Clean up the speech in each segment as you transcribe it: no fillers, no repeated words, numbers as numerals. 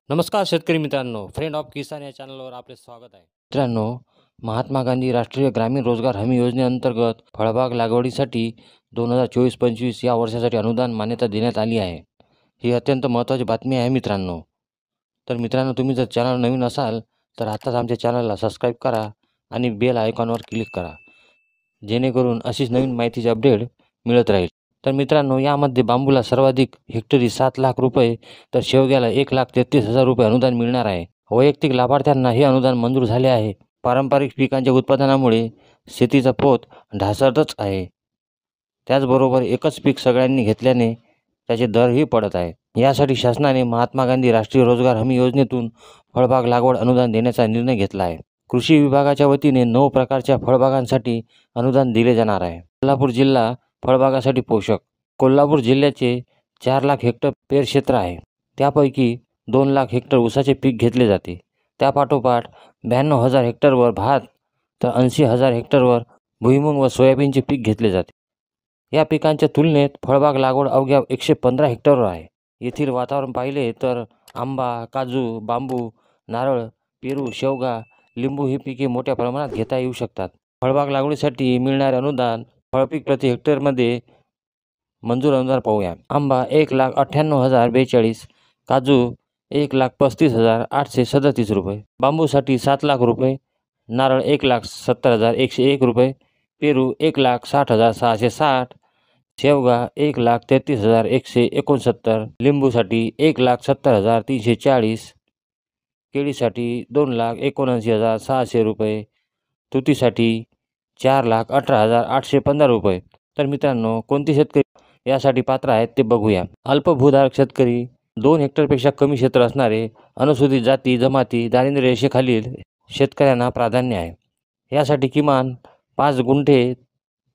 नमस्कार शेतकरी मित्रांनो, फ्रेंड ऑफ किसान या चॅनलवर आपले स्वागत आहे. मित्रांनो, महात्मा गांधी राष्ट्रीय ग्रामीण रोजगार हमी योजनेअंतर्गत फळबाग लागवडीसाठी 2024-25 या वर्षासाठी अनुदान मान्यता देण्यात आली आहे. ही अत्यंत महत्त्वाची बातमी आहे मित्रांनो. तर मित्रांनो, तुम्ही जर चॅनल नवीन असाल तर आताच आमच्या चॅनलला सबस्क्राईब करा आणि बेल आयकॉनवर क्लिक करा, जेणेकरून अशीच नवीन माहितीचे अपडेट मिळत राहील. तर मित्रांनो, यामध्ये बांबूला सर्वाधिक हेक्टरी 7 लाख रुपये तर शेवग्याला 1,33,000 रुपये अनुदान मिळणार आहे. वैयक्तिक लाभार्थ्यांना हे अनुदान मंजूर झाले आहे. पारंपरिक पिकांच्या उत्पादनामुळे शेतीचा पोत ढासळतच आहे. त्याचबरोबर एकच पीक सगळ्यांनी घेतल्याने त्याचे दरही पडत आहे. यासाठी शासनाने महात्मा गांधी राष्ट्रीय रोजगार हमी योजनेतून फळबाग लागवड अनुदान देण्याचा निर्णय घेतला आहे. कृषी विभागाच्या वतीने 9 प्रकारच्या फळबागांसाठी अनुदान दिले जाणार आहे. कोल्हापूर जिल्हा फळबागासाठी पोषक. कोल्हापूर जिल्ह्याचे 4 लाख हेक्टर पेरक्षेत्र आहे. त्यापैकी 2 लाख हेक्टर ऊसाचे पीक घेतले जाते. त्यापाठोपाठ 92,000 हेक्टरवर भात तर 80,000 हेक्टरवर भुईमूग व सोयाबीनचे पीक घेतले जाते. या पिकांच्या तुलनेत फळबाग लागवड अवघ्या 115 हेक्टरवर आहे. येथील वातावरण पाहिले तर आंबा, काजू, बांबू, नारळ, पेरू, शेवगा, लिंबू ही पिके मोठ्या प्रमाणात घेता येऊ शकतात. फळबाग लागवडीसाठी मिळणारे अनुदान फळपीक प्रति हेक्टरमध्ये मंजूर अनुदान पाहूया. आंबा 1,98,042, काजू 1,35,837 रुपये, बांबूसाठी 7 लाख रुपये, नारळ 1,70,101 रुपये, पेरू 1,60,660, शेवगा 1,33,169, लिंबूसाठी 1,70,340, केळीसाठी 2,79,600 रुपये, तुतीसाठी 4,18,815 रुपये. तर मित्रांनो, कोणते शेतकरी यासाठी पात्र आहेत ते बघूया. अल्पभूधारक शेतकरी, 2 हेक्टरपेक्षा कमी क्षेत्र असणारे, अनुसूचित जाती जमाती, दारिद्र्य रेषेखालील शेतकऱ्यांना प्राधान्य आहे. यासाठी किमान 5 गुंठे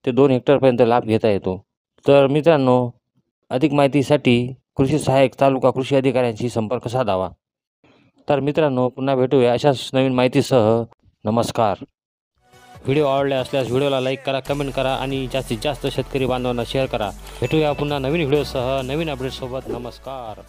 ते 2 हेक्टरपर्यंत लाभ घेता येतो. तर मित्रांनो, अधिक माहितीसाठी कृषी सहाय्यक तालुका कृषी अधिकाऱ्यांशी संपर्क साधावा. तर मित्रांनो, पुन्हा भेटूया अशाच नवीन माहितीसह. नमस्कार. व्हिडिओ आवडले असल्यास व्हिडिओला लाईक करा, कमेंट करा आणि जास्तीत जास्त शेतकरी बांधवांना शेअर करा. भेटूया पुन्हा नवीन व्हिडिओसह, नवीन अपडेटसोबत. नमस्कार.